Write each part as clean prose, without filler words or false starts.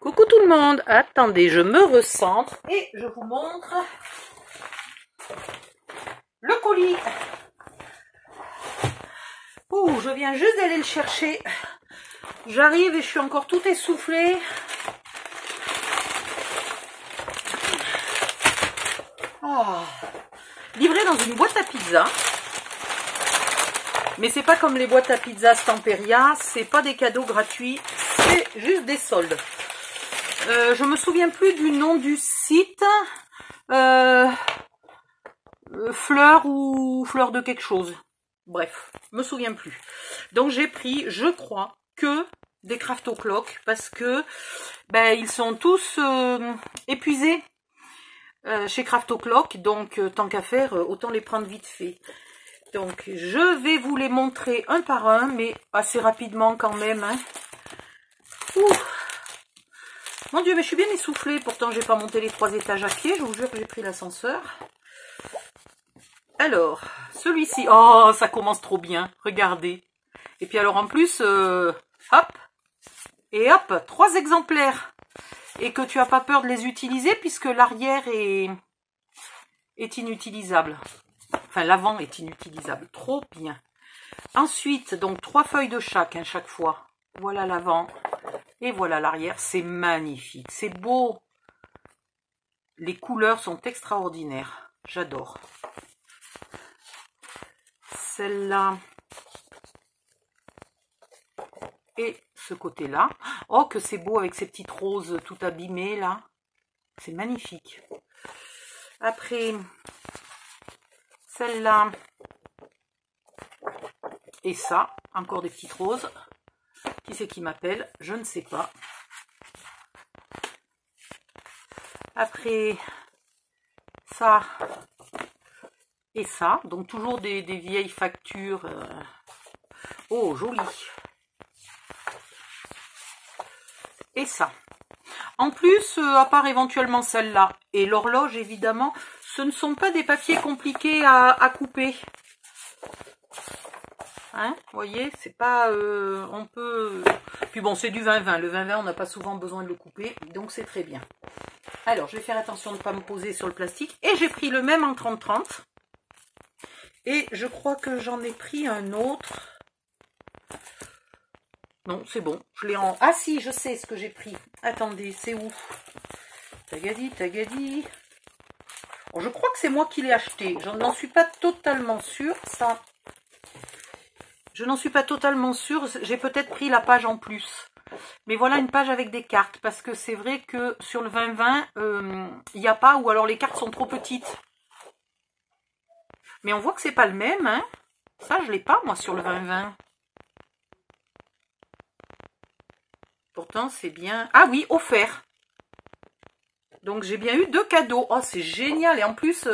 Coucou tout le monde, attendez, je me recentre et je vous montre le colis. Ouh, je viens juste d'aller le chercher. J'arrive et je suis encore tout essoufflée. Oh. Livré dans une boîte à pizza. Mais c'est pas comme les boîtes à pizza Stamperia, c'est pas des cadeaux gratuits, c'est juste des soldes. Je me souviens plus du nom du site. Fleur ou fleur de quelque chose. Bref, me souviens plus. Donc j'ai pris, je crois, que des Craft O'Clock parce que ils sont tous épuisés chez Craft O'Clock. Donc tant qu'à faire, autant les prendre vite fait. Donc je vais vous les montrer un par un, mais assez rapidement quand même. Hein. Ouh. Mon Dieu, mais je suis bien essoufflée. Pourtant, j'ai pas monté les 3 étages à pied. Je vous jure que j'ai pris l'ascenseur. Alors, celui-ci. Oh, ça commence trop bien. Regardez. Et puis alors, en plus, hop. Et hop, 3 exemplaires. Et que tu n'as pas peur de les utiliser puisque l'arrière est inutilisable. Enfin, l'avant est inutilisable. Trop bien. Ensuite, donc, 3 feuilles de chaque fois. Voilà l'avant. Et voilà l'arrière, c'est magnifique, c'est beau. Les couleurs sont extraordinaires, j'adore. Celle-là. Et ce côté-là. Oh, que c'est beau avec ces petites roses tout abîmées, là. C'est magnifique. Après, celle-là. Et ça, encore des petites roses. Qui c'est qui m'appelle? Je ne sais pas. Après, ça et ça. Donc, toujours des vieilles factures. Oh, joli. Et ça. En plus, à part éventuellement celle-là et l'horloge, évidemment, ce ne sont pas des papiers compliqués à couper. Hein, vous voyez, c'est pas, on peut... Puis bon, c'est du 20-20. Le 20-20, on n'a pas souvent besoin de le couper, donc c'est très bien. Alors, je vais faire attention de ne pas me poser sur le plastique. Et j'ai pris le même en 30-30. Et je crois que j'en ai pris un autre. Non, c'est bon. Je l'ai en... Ah si, je sais ce que j'ai pris. Attendez, c'est où? Tagadi, tagadi. Oh, je crois que c'est moi qui l'ai acheté. Je n'en suis pas totalement sûre, ça... Je n'en suis pas totalement sûre, j'ai peut-être pris la page en plus. Mais voilà une page avec des cartes, parce que c'est vrai que sur le 20-20, il n'y a pas, ou alors les cartes sont trop petites. Mais on voit que c'est pas le même, hein. Ça, je l'ai pas, moi, sur le 20-20. Pourtant, c'est bien... Ah oui, offert. Donc, j'ai bien eu 2 cadeaux. Oh, c'est génial. Et en plus,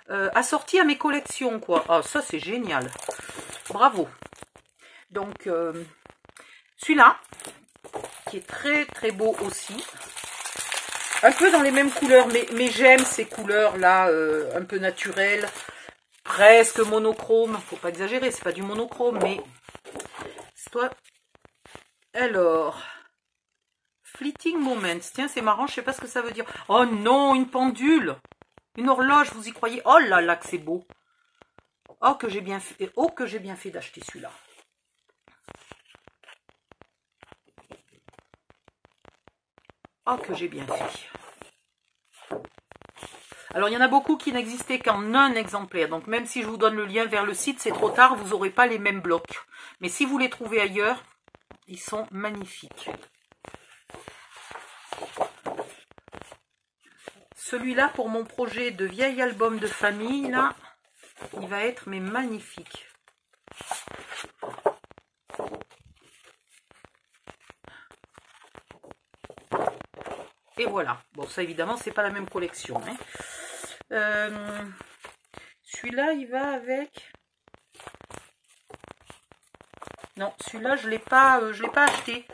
assorti à mes collections, quoi. Oh, ça, c'est génial. Bravo. Donc, celui-là, qui est très très beau aussi. Un peu dans les mêmes couleurs, mais j'aime ces couleurs-là, un peu naturelles, presque monochrome. Faut pas exagérer, c'est pas du monochrome, mais... c'est toi. Alors, Fleeting Moments. Tiens, c'est marrant, je sais pas ce que ça veut dire. Oh non, une pendule. Une horloge, vous y croyez? Oh là là, que c'est beau. Oh, que j'ai bien fait, oh, que j'ai bien fait d'acheter celui-là. Oh, que j'ai bien fait. Alors, il y en a beaucoup qui n'existaient qu'en un exemplaire. Donc, même si je vous donne le lien vers le site, c'est trop tard, vous n'aurez pas les mêmes blocs. Mais si vous les trouvez ailleurs, ils sont magnifiques. Celui-là, pour mon projet de vieil album de famille, là, il va être mais magnifique. Et voilà. Bon, ça évidemment, c'est pas la même collection. Hein. Celui-là, il va avec... Non, celui-là, je l'ai pas acheté.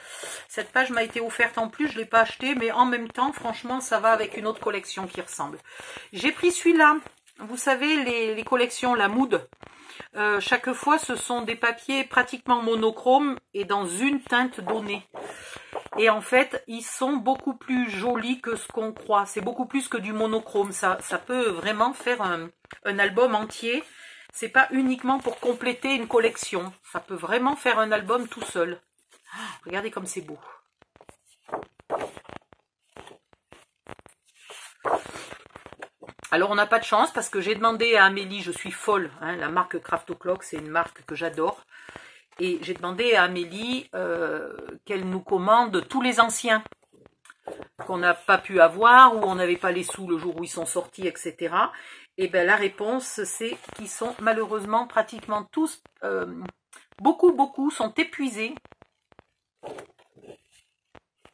Cette page m'a été offerte en plus, je l'ai pas acheté, mais en même temps, franchement, ça va avec une autre collection qui ressemble. J'ai pris celui-là. Vous savez, les collections, la Mood. Chaque fois, ce sont des papiers pratiquement monochromes et dans une teinte donnée. Et en fait, ils sont beaucoup plus jolis que ce qu'on croit. C'est beaucoup plus que du monochrome. Ça peut vraiment faire un album entier. C'est pas uniquement pour compléter une collection. Ça peut vraiment faire un album tout seul. Regardez comme c'est beau. Alors, on n'a pas de chance parce que j'ai demandé à Amélie, je suis folle, hein, la marque Craft O'Clock, c'est une marque que j'adore. Et j'ai demandé à Amélie qu'elle nous commande tous les anciens qu'on n'a pas pu avoir ou on n'avait pas les sous le jour où ils sont sortis, etc. Et bien la réponse, c'est qu'ils sont malheureusement pratiquement tous, beaucoup sont épuisés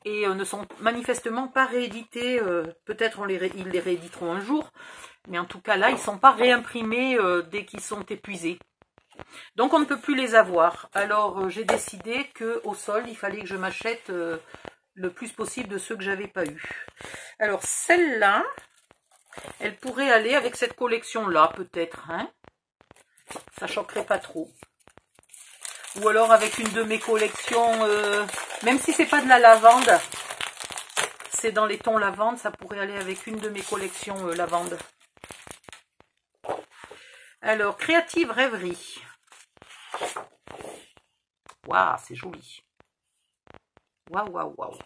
et ne sont manifestement pas réédités. Peut-être ils les rééditeront un jour, mais en tout cas là, ils ne sont pas réimprimés dès qu'ils sont épuisés. Donc on ne peut plus les avoir. Alors j'ai décidé qu'au solde, il fallait que je m'achète le plus possible de ceux que j'avais pas eu. Alors celle-là, elle pourrait aller avec cette collection-là peut-être. Hein, ça choquerait pas trop. Ou alors avec une de mes collections, même si c'est pas de la lavande, c'est dans les tons lavande, ça pourrait aller avec une de mes collections lavande. Alors, Créative Rêverie. Waouh, c'est joli. Waouh, waouh, waouh.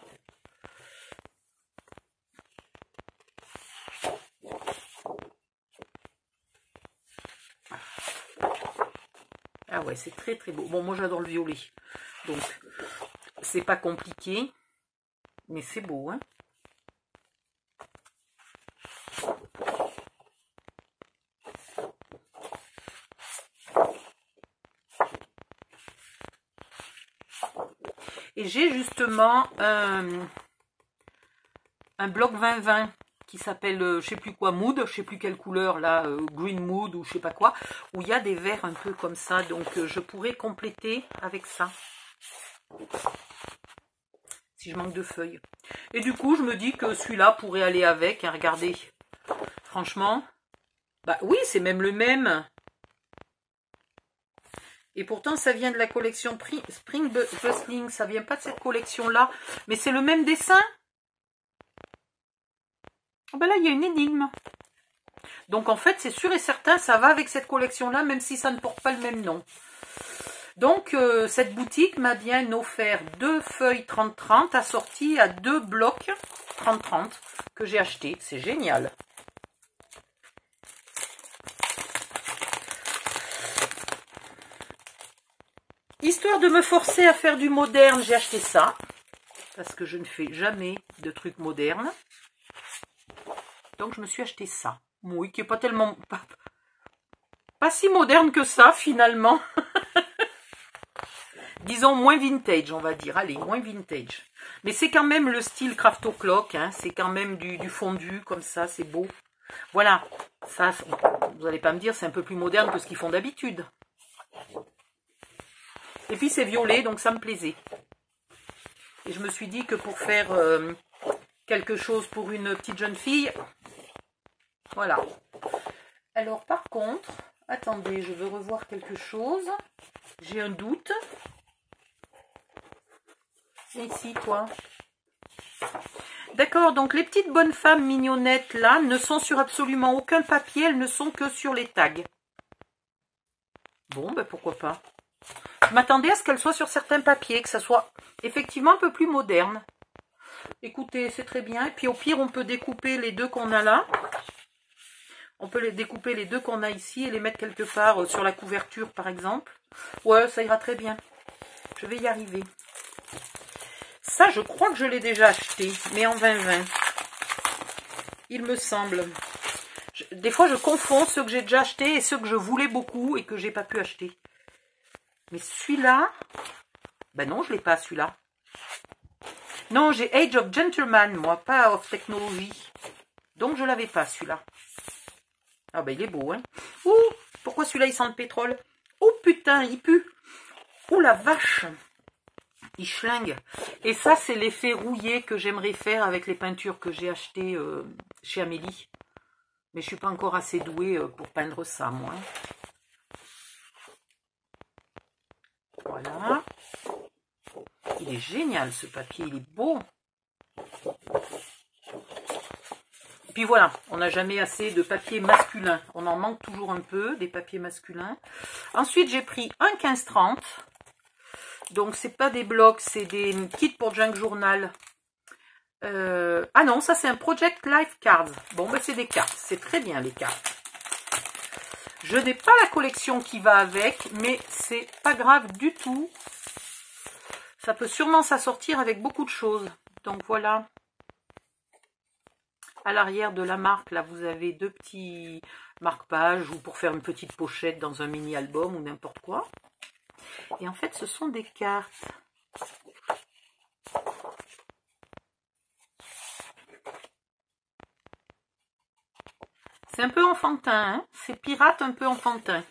Ah ouais, c'est très très beau. Bon, moi j'adore le violet. Donc, c'est pas compliqué. Mais c'est beau, hein. Et j'ai justement un bloc 2020 qui s'appelle, je sais plus quoi, Mood, je sais plus quelle couleur, là, Green Mood ou je sais pas quoi, où il y a des verres un peu comme ça, donc je pourrais compléter avec ça. Si je manque de feuilles. Et du coup, je me dis que celui-là pourrait aller avec, hein, regardez. Franchement, bah oui, c'est même le même. Et pourtant, ça vient de la collection Spring Bustling. Ça vient pas de cette collection-là. Mais c'est le même dessin. Oh ben là, il y a une énigme. Donc, en fait, c'est sûr et certain, ça va avec cette collection-là, même si ça ne porte pas le même nom. Donc, cette boutique m'a bien offert 2 feuilles 30-30 assorties à 2 blocs 30-30 que j'ai acheté. C'est génial. Histoire de me forcer à faire du moderne, j'ai acheté ça. Parce que je ne fais jamais de trucs modernes. Donc, je me suis acheté ça. Oui, qui n'est pas tellement... Pas si moderne que ça, finalement. Disons moins vintage, on va dire. Allez, moins vintage. Mais c'est quand même le style Craft O'Clock. Hein. C'est quand même du fondu, comme ça, c'est beau. Voilà. Ça, vous n'allez pas me dire, c'est un peu plus moderne que ce qu'ils font d'habitude. Et puis c'est violet, donc ça me plaisait. Et je me suis dit que pour faire quelque chose pour une petite jeune fille, voilà. Alors par contre, attendez, je veux revoir quelque chose. J'ai un doute. Et ici, quoi. D'accord, donc les petites bonnes femmes mignonnettes là ne sont sur absolument aucun papier, elles ne sont que sur les tags. Bon, ben pourquoi pas. Je m'attendais à ce qu'elle soit sur certains papiers, que ça soit effectivement un peu plus moderne. Écoutez, c'est très bien. Et puis au pire, on peut découper les deux qu'on a là. On peut les découper les deux qu'on a ici et les mettre quelque part sur la couverture, par exemple. Ouais, ça ira très bien. Je vais y arriver. Ça, je crois que je l'ai déjà acheté, mais en 2020. Il me semble. Des fois, je confonds ceux que j'ai déjà achetés et ceux que je voulais beaucoup et que j'ai pas pu acheter. Mais celui-là, ben non, je l'ai pas celui-là. Non, j'ai Age of Gentleman, moi, pas of Technology. Donc, je l'avais pas celui-là. Ah ben, il est beau, hein. Ouh, pourquoi celui-là, il sent le pétrole? Oh putain, il pue. Oh la vache. Il schlingue. Et ça, c'est l'effet rouillé que j'aimerais faire avec les peintures que j'ai achetées chez Amélie. Mais je suis pas encore assez douée pour peindre ça, moi. Voilà. Il est génial ce papier, il est beau. Et puis voilà, on n'a jamais assez de papier masculin. On en manque toujours un peu, des papiers masculins. Ensuite, j'ai pris un 15-30. Donc, c'est pas des blocs, c'est des kits pour Junk Journal. Ah non, ça c'est un Project Life Cards. Bon, ben c'est des cartes. C'est très bien les cartes. Je n'ai pas la collection qui va avec, mais c'est pas grave du tout. Ça peut sûrement s'assortir avec beaucoup de choses. Donc voilà. À l'arrière de la marque, là, vous avez deux petits marque-pages ou pour faire une petite pochette dans un mini-album ou n'importe quoi. Et en fait, ce sont des cartes. C'est un peu enfantin, hein, c'est pirate un peu enfantin.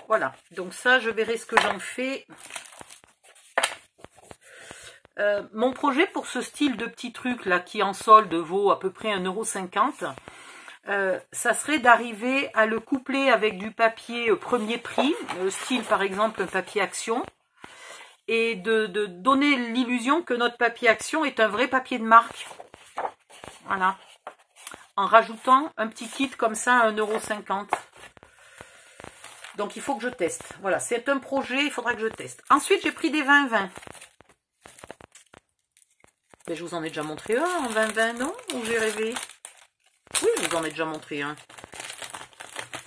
Voilà, donc ça, je verrai ce que j'en fais. Mon projet pour ce style de petit truc là qui en solde vaut à peu près 1,50 €, ça serait d'arriver à le coupler avec du papier premier prix, style par exemple un papier Action, et de donner l'illusion que notre papier Action est un vrai papier de marque. Voilà. En rajoutant un petit kit comme ça à 1,50 €. Donc il faut que je teste. Voilà, c'est un projet, il faudra que je teste. Ensuite, j'ai pris des 20-20. Mais je vous en ai déjà montré un en 20-20, non? Ou j'ai rêvé? Oui, je vous en ai déjà montré un.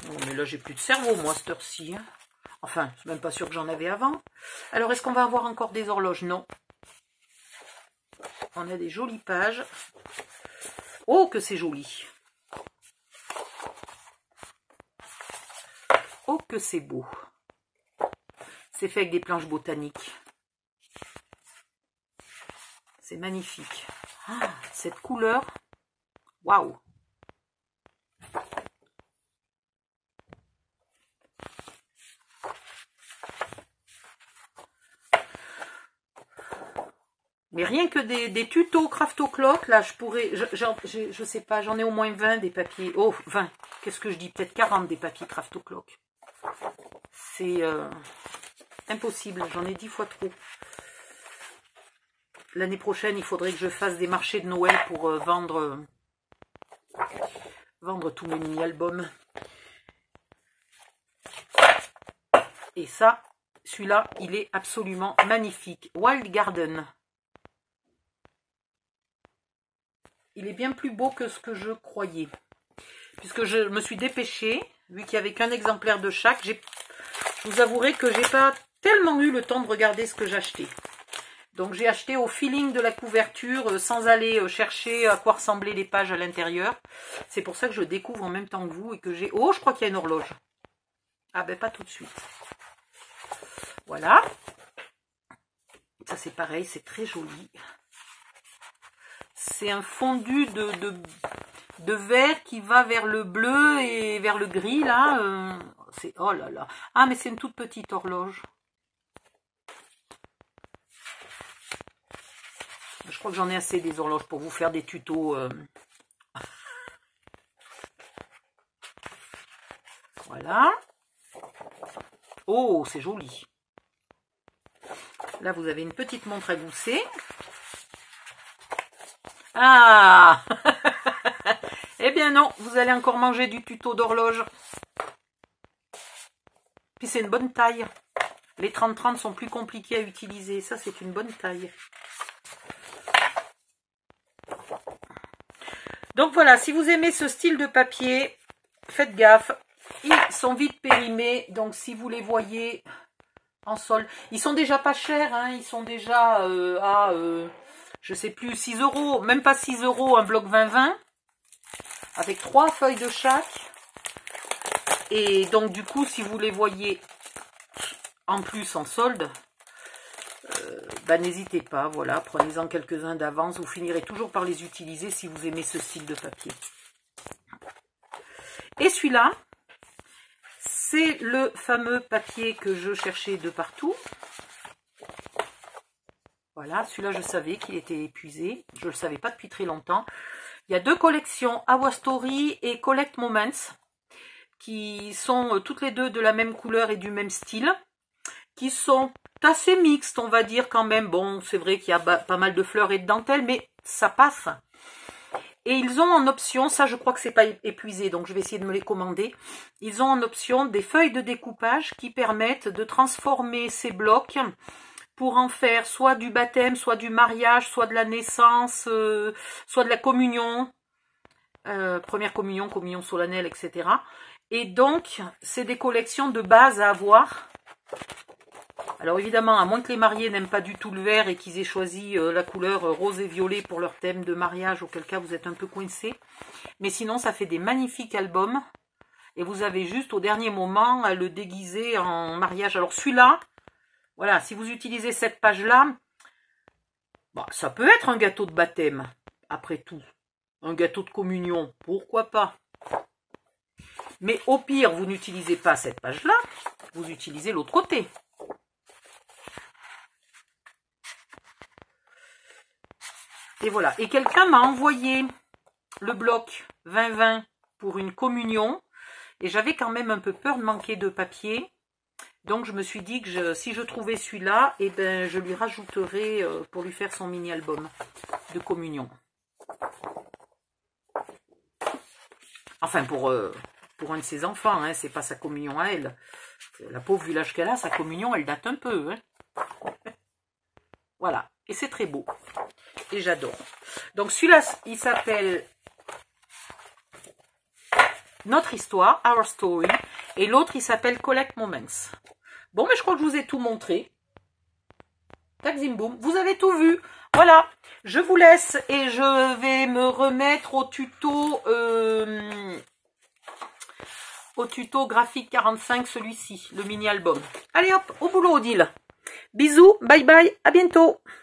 Oh, mais là, j'ai plus de cerveau, moi, cette heure-ci. Hein. Enfin, je suis même pas sûre que j'en avais avant. Alors, est-ce qu'on va avoir encore des horloges? Non. On a des jolies pages. Oh, que c'est joli. Oh, que c'est beau. C'est fait avec des planches botaniques. C'est magnifique. Ah, cette couleur. Waouh. Mais rien que des tutos Craft O'Clock, là, je pourrais, je sais pas, j'en ai au moins 20 des papiers. Oh, 20, qu'est-ce que je dis? Peut-être 40 des papiers Craft O'Clock. C'est impossible, j'en ai 10 fois trop. L'année prochaine, il faudrait que je fasse des marchés de Noël pour vendre tous mes mini-albums. Et ça, celui-là, il est absolument magnifique. Wild Garden. Il est bien plus beau que ce que je croyais. Puisque je me suis dépêchée, vu qu'il n'y avait qu'un exemplaire de chaque, je vous avouerai que j'ai pas tellement eu le temps de regarder ce que j'achetais. Donc j'ai acheté au feeling de la couverture, sans aller chercher à quoi ressemblaient les pages à l'intérieur. C'est pour ça que je découvre en même temps que vous et que j'ai... Oh, je crois qu'il y a une horloge. Ah ben pas tout de suite. Voilà. Ça c'est pareil, c'est très joli. C'est un fondu de vert qui va vers le bleu et vers le gris là. C'est oh là là. Ah mais c'est une toute petite horloge. Je crois que j'en ai assez des horloges pour vous faire des tutos. Voilà. Oh, c'est joli. Là, vous avez une petite montre à gousset. Ah eh bien non, vous allez encore manger du tuto d'horloge. Puis c'est une bonne taille. Les 30-30 sont plus compliqués à utiliser. Ça, c'est une bonne taille. Donc voilà, si vous aimez ce style de papier, faites gaffe. Ils sont vite périmés. Donc si vous les voyez en solde, ils sont déjà pas chers. Hein, ils sont déjà à, je sais plus, 6 €. Même pas 6 € un bloc 20-20. Avec 3 feuilles de chaque. Et donc du coup, si vous les voyez en plus en solde, n'hésitez pas, voilà, prenez-en quelques-uns d'avance, vous finirez toujours par les utiliser si vous aimez ce style de papier. Et celui-là, c'est le fameux papier que je cherchais de partout. Voilà, celui-là je savais qu'il était épuisé, je ne le savais pas depuis très longtemps. Il y a deux collections, Our Story et Collect Moments. qui sont toutes les deux de la même couleur et du même style, qui sont assez mixtes, on va dire quand même. Bon, c'est vrai qu'il y a pas mal de fleurs et de dentelles, mais ça passe. Et ils ont en option, ça je crois que c'est pas épuisé, donc je vais essayer de me les commander. Ils ont en option des feuilles de découpage qui permettent de transformer ces blocs pour en faire soit du baptême, soit du mariage, soit de la naissance, soit de la communion, première communion, communion solennelle, etc. Et donc, c'est des collections de base à avoir. Alors évidemment, à moins que les mariés n'aiment pas du tout le vert et qu'ils aient choisi la couleur rose et violet pour leur thème de mariage, auquel cas vous êtes un peu coincés. Mais sinon, ça fait des magnifiques albums. Et vous avez juste au dernier moment à le déguiser en mariage. Alors celui-là, voilà, si vous utilisez cette page-là, bah, ça peut être un gâteau de baptême, après tout. Un gâteau de communion, pourquoi pas. Mais au pire, vous n'utilisez pas cette page-là, vous utilisez l'autre côté. Et voilà. Et quelqu'un m'a envoyé le bloc 2020 pour une communion. Et j'avais quand même un peu peur de manquer de papier. Donc je me suis dit que si je trouvais celui-là, eh ben, je lui rajouterais pour lui faire son mini-album de communion. Enfin, pour un de ses enfants, hein, c'est pas sa communion à elle. La pauvre, vu l'âge qu'elle a, sa communion, elle date un peu. Hein. Voilà. Et c'est très beau. Et j'adore. Donc celui-là, il s'appelle Notre Histoire, Our Story. Et l'autre, il s'appelle Collect Moments. Bon, mais je crois que je vous ai tout montré. Tac, zim, boum. Vous avez tout vu. Voilà. Je vous laisse et je vais me remettre au tuto graphique 45, celui-ci, le mini-album. Allez hop, au boulot, Odile. Bisous, bye bye, à bientôt.